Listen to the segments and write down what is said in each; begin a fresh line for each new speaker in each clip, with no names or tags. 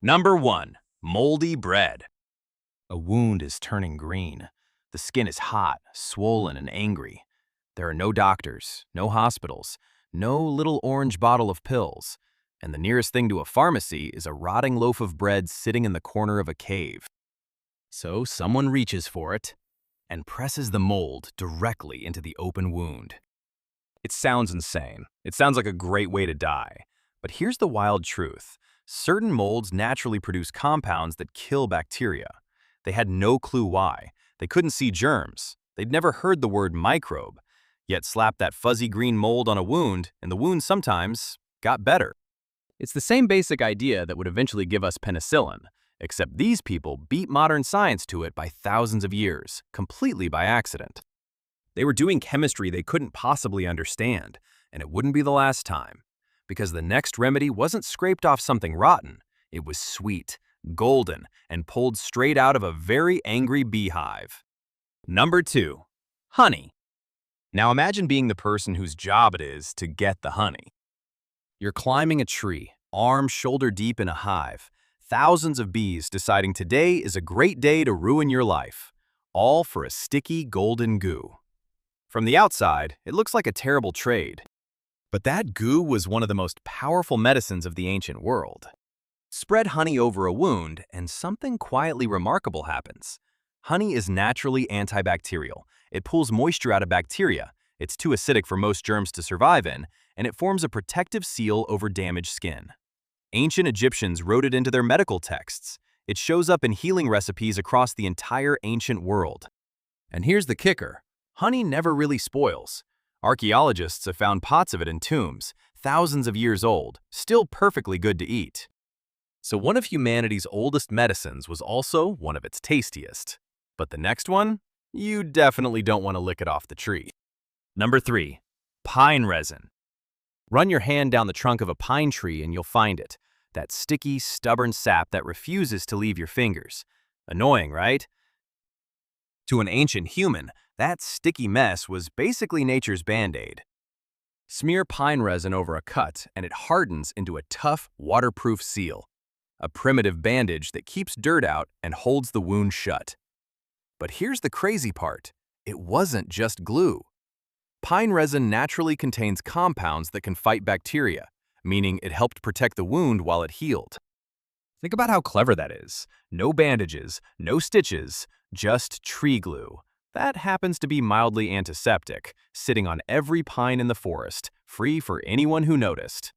Number 1. Moldy bread. A wound is turning green. The skin is hot, swollen, and angry. There are no doctors, no hospitals, no little orange bottle of pills, and the nearest thing to a pharmacy is a rotting loaf of bread sitting in the corner of a cave. So someone reaches for it and presses the mold directly into the open wound. It sounds insane. It sounds like a great way to die. But here's the wild truth. Certain molds naturally produce compounds that kill bacteria. They had no clue why. They couldn't see germs. They'd never heard the word microbe. Yet slap that fuzzy green mold on a wound, and the wound sometimes got better. It's the same basic idea that would eventually give us penicillin, except these people beat modern science to it by thousands of years, completely by accident. They were doing chemistry they couldn't possibly understand, and it wouldn't be the last time. Because the next remedy wasn't scraped off something rotten. It was sweet, golden, and pulled straight out of a very angry beehive. Number 2. Honey. Now imagine being the person whose job it is to get the honey. You're climbing a tree, arm shoulder deep in a hive. Thousands of bees deciding today is a great day to ruin your life. All for a sticky golden goo. From the outside, it looks like a terrible trade. But that goo was one of the most powerful medicines of the ancient world. Spread honey over a wound, and something quietly remarkable happens. Honey is naturally antibacterial. It pulls moisture out of bacteria. It's too acidic for most germs to survive in, and it forms a protective seal over damaged skin. Ancient Egyptians wrote it into their medical texts. It shows up in healing recipes across the entire ancient world. And here's the kicker. Honey never really spoils. Archaeologists have found pots of it in tombs, thousands of years old, still perfectly good to eat. So one of humanity's oldest medicines was also one of its tastiest. But the next one? You definitely don't want to lick it off the tree. Number 3. Pine resin. Run your hand down the trunk of a pine tree and you'll find it. That sticky, stubborn sap that refuses to leave your fingers. Annoying, right? To an ancient human, that sticky mess was basically nature's Band-Aid. Smear pine resin over a cut and it hardens into a tough, waterproof seal. A primitive bandage that keeps dirt out and holds the wound shut. But here's the crazy part. It wasn't just glue. Pine resin naturally contains compounds that can fight bacteria, meaning it helped protect the wound while it healed. Think about how clever that is. No bandages, no stitches, just tree glue. That happens to be mildly antiseptic, sitting on every pine in the forest, free for anyone who noticed.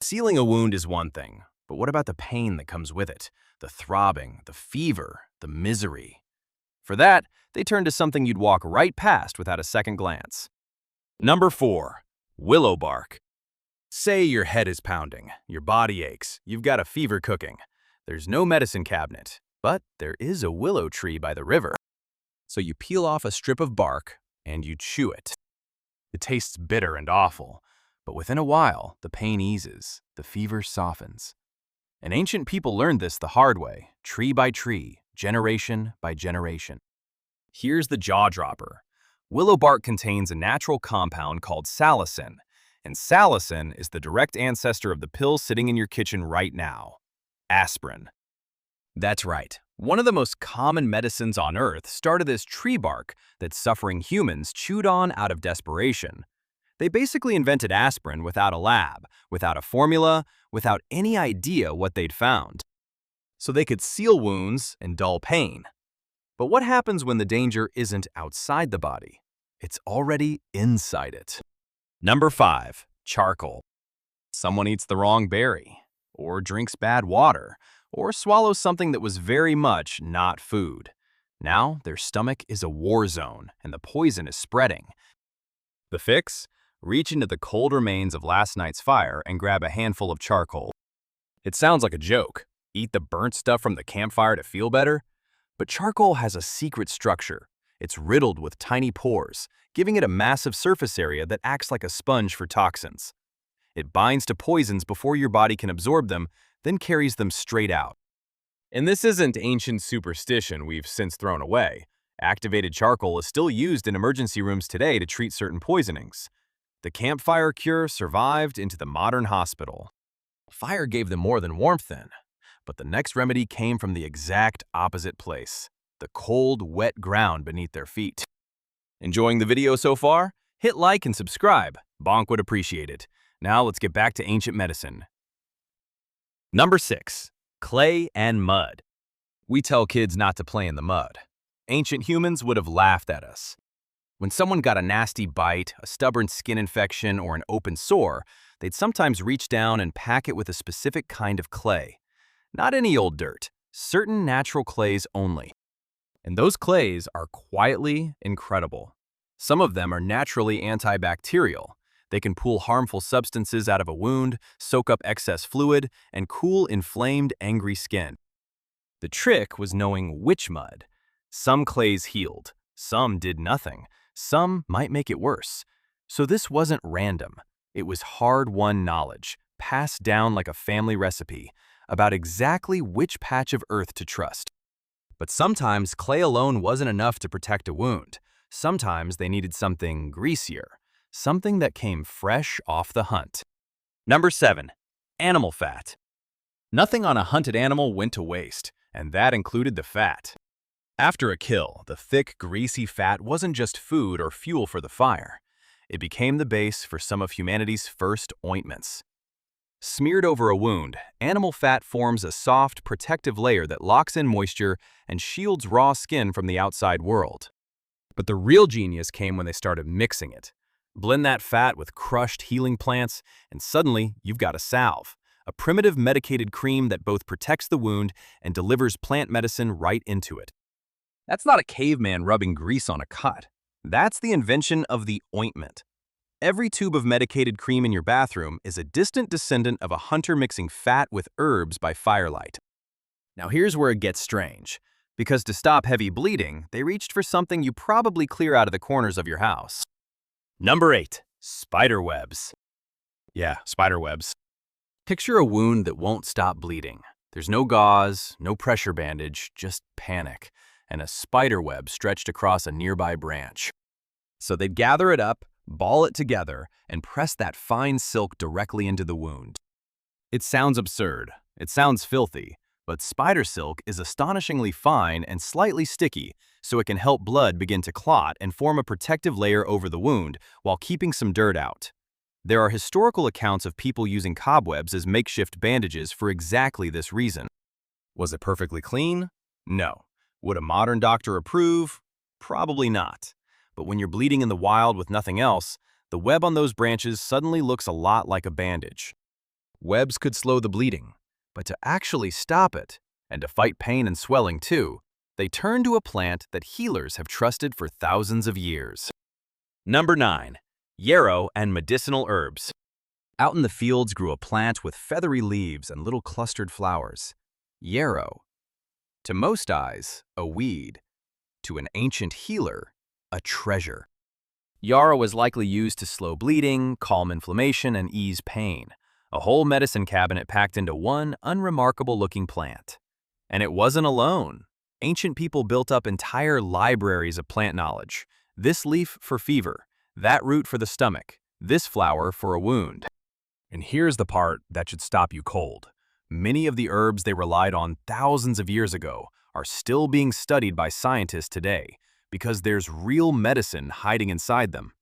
Sealing a wound is one thing, but what about the pain that comes with it? The throbbing, the fever, the misery. For that, they turn to something you'd walk right past without a second glance. Number 4. Willow bark. Say your head is pounding, your body aches, you've got a fever cooking. There's no medicine cabinet, but there is a willow tree by the river. So you peel off a strip of bark and you chew it. It tastes bitter and awful, but within a while, the pain eases, the fever softens. And ancient people learned this the hard way, tree by tree, generation by generation. Here's the jaw-dropper. Willow bark contains a natural compound called salicin, and salicin is the direct ancestor of the pill sitting in your kitchen right now, aspirin. That's right. One of the most common medicines on Earth started as tree bark that suffering humans chewed on out of desperation. They basically invented aspirin without a lab, without a formula, without any idea what they'd found. So they could seal wounds and dull pain. But what happens when the danger isn't outside the body? It's already inside it. Number 5. Charcoal. Someone eats the wrong berry, or drinks bad water, or swallows something that was very much not food. Now their stomach is a war zone and the poison is spreading. The fix? Reach into the cold remains of last night's fire and grab a handful of charcoal. It sounds like a joke. Eat the burnt stuff from the campfire to feel better? But charcoal has a secret structure. It's riddled with tiny pores, giving it a massive surface area that acts like a sponge for toxins. It binds to poisons before your body can absorb them, then carries them straight out. And this isn't ancient superstition we've since thrown away. Activated charcoal is still used in emergency rooms today to treat certain poisonings. The campfire cure survived into the modern hospital. Fire gave them more than warmth then, But the next remedy came from the exact opposite place, the cold, wet ground beneath their feet. Enjoying the video so far? Hit like and subscribe. Bonk would appreciate it. Now let's get back to ancient medicine. Number 6. Clay and mud. We tell kids not to play in the mud. Ancient humans would have laughed at us. When someone got a nasty bite, a stubborn skin infection, or an open sore, they'd sometimes reach down and pack it with a specific kind of clay. Not any old dirt, certain natural clays only. And those clays are quietly incredible. Some of them are naturally antibacterial. They can pull harmful substances out of a wound, soak up excess fluid, and cool inflamed, angry skin. The trick was knowing which mud. Some clays healed, some did nothing, some might make it worse. So this wasn't random. It was hard-won knowledge, passed down like a family recipe, about exactly which patch of earth to trust. But sometimes clay alone wasn't enough to protect a wound. Sometimes they needed something greasier, something that came fresh off the hunt. Number 7. Animal fat. Nothing on a hunted animal went to waste, and that included the fat. After a kill, the thick, greasy fat wasn't just food or fuel for the fire. It became the base for some of humanity's first ointments. Smeared over a wound, animal fat forms a soft, protective layer that locks in moisture and shields raw skin from the outside world. But the real genius came when they started mixing it. Blend that fat with crushed healing plants, and suddenly you've got a salve, a primitive medicated cream that both protects the wound and delivers plant medicine right into it. That's not a caveman rubbing grease on a cut. That's the invention of the ointment. Every tube of medicated cream in your bathroom is a distant descendant of a hunter mixing fat with herbs by firelight. Now here's where it gets strange, because to stop heavy bleeding, they reached for something you probably clear out of the corners of your house. Number 8. Spider webs. Yeah, spider webs. Picture a wound that won't stop bleeding. There's no gauze, no pressure bandage, just panic, and a spider web stretched across a nearby branch. So they'd gather it up, ball it together, and press that fine silk directly into the wound. It sounds absurd, it sounds filthy, but spider silk is astonishingly fine and slightly sticky, so it can help blood begin to clot and form a protective layer over the wound while keeping some dirt out. There are historical accounts of people using cobwebs as makeshift bandages for exactly this reason. Was it perfectly clean? No. Would a modern doctor approve? Probably not. But when you're bleeding in the wild with nothing else, the web on those branches suddenly looks a lot like a bandage. Webs could slow the bleeding, but to actually stop it, and to fight pain and swelling too, they turn to a plant that healers have trusted for thousands of years. Number 9. Yarrow and medicinal herbs. Out in the fields grew a plant with feathery leaves and little clustered flowers. Yarrow. To most eyes, a weed. To an ancient healer, a treasure. Yarrow was likely used to slow bleeding, calm inflammation, and ease pain. A whole medicine cabinet packed into one unremarkable-looking plant. And it wasn't alone. Ancient people built up entire libraries of plant knowledge. This leaf for fever, that root for the stomach, this flower for a wound. And here's the part that should stop you cold. Many of the herbs they relied on thousands of years ago are still being studied by scientists today, because there's real medicine hiding inside them.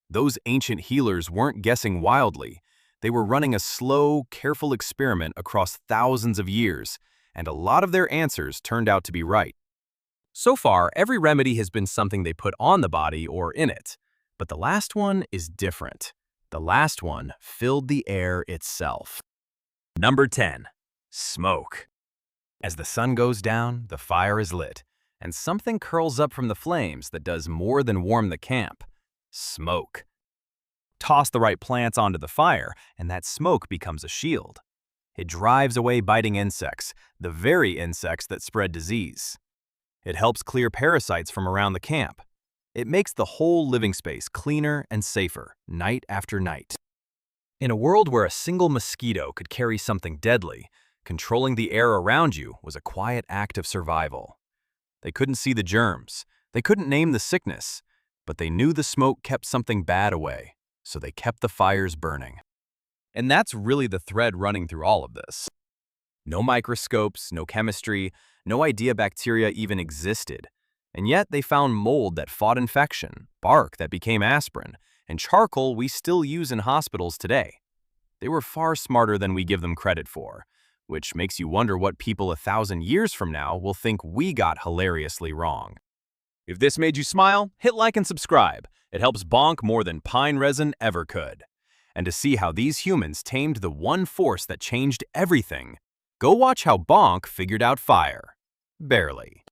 Those ancient healers weren't guessing wildly. They were running a slow, careful experiment across thousands of years, and a lot of their answers turned out to be right. So far, every remedy has been something they put on the body or in it, but the last one is different. The last one filled the air itself. Number 10. Smoke. As the sun goes down, the fire is lit, and something curls up from the flames that does more than warm the camp. Smoke. Toss the right plants onto the fire, and that smoke becomes a shield. It drives away biting insects, the very insects that spread disease. It helps clear parasites from around the camp. It makes the whole living space cleaner and safer, night after night. In a world where a single mosquito could carry something deadly, controlling the air around you was a quiet act of survival. They couldn't see the germs, they couldn't name the sickness, but they knew the smoke kept something bad away, so they kept the fires burning. And that's really the thread running through all of this. No microscopes, no chemistry, no idea bacteria even existed. And yet they found mold that fought infection, bark that became aspirin, and charcoal we still use in hospitals today. They were far smarter than we give them credit for, which makes you wonder what people 1,000 years from now will think we got hilariously wrong. If this made you smile, hit like and subscribe. It helps Bonk more than pine resin ever could. And to see how these humans tamed the one force that changed everything, go watch how Bonk figured out fire. Barely.